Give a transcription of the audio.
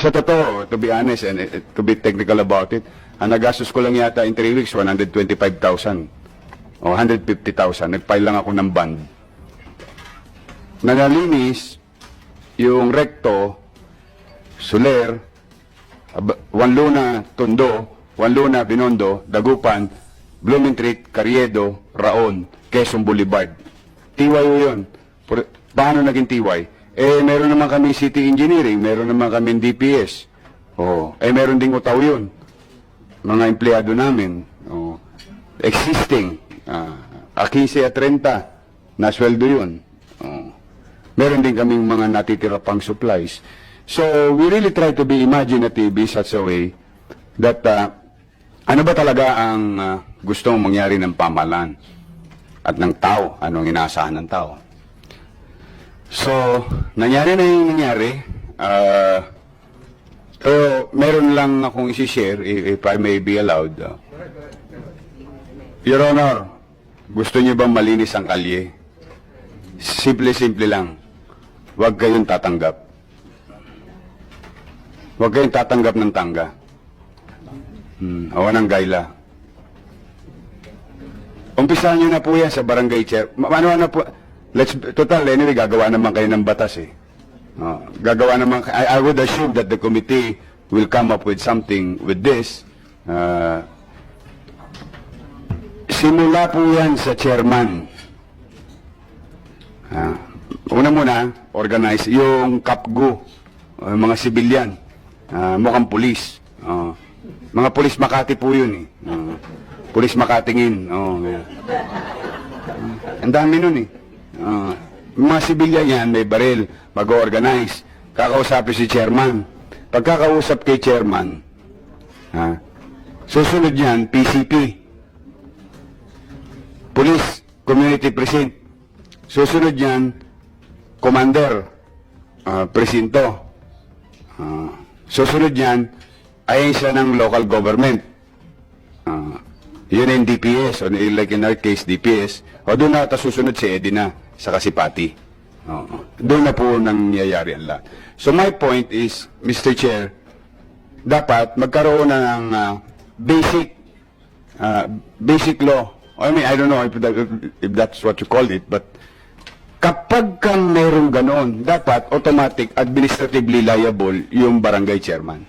Sa totoo, to be honest and to be technical about it, ang nagastos ko lang yata in 3 weeks, 125,000 o 150,000. Nag-file lang ako ng bond. Nangalinis yung Recto, Soler, Wanluna, Tondo, Wanluna, Binondo, Dagupan, Blumentritt, Carriedo, Raon, Quezon Boulevard. TYO yun. Paano naging TY? Meron naman kami city engineering, meron naman kami DPS. Meron ding utaw yun. Mga empleyado namin. Existing. 15 at 30. Nasweldo yun. Meron din kaming mga natitira pang supplies. So, we really try to be imaginative in such a way that ano ba talaga ang gustong mangyari ng pamahalaan at ng tao? Anong inaasahan ng tao? So, nangyari na yung nangyari. Meron lang akong isi-share, if I may be allowed. Your Honor, gusto niyo bang malinis ang kalye? Simple-simple lang. Huwag kayong tatanggap. Huwag kayong tatanggap ng tangga. O ng gaila. Umpisahan nyo na po yan sa barangay chair. Ano po? Total, anyway, gagawa naman kayo ng batas eh. Gagawa naman, I would assume that the committee will come up with something with this. Simula po yan sa chairman. Una muna, organize yung KAPGU, mga sibilyan, mukhang pulis. Mga pulis Makati po yun eh. Pulis Makatingin. Ang dami nun eh. Mga sibilyan yan, may baril, mag-organize, kakausapin si chairman. Pagkakausap kay chairman, susunod yan, PCP, Police Community Precinct. Susunod yan, Commander, Presinto. Susunod yan, ahensya ng local government. Yun yung DPS, or like in our case, DPS. O doon na susunod si Edina sa Kasipati. Doon na po nangyayari ang lahat. So my point is, Mr. Chair, dapat magkaroon na ng basic law. I mean, I don't know if that's what you call it, but kapag kang mayroong ganon, dapat automatic administratively liable yung barangay chairman.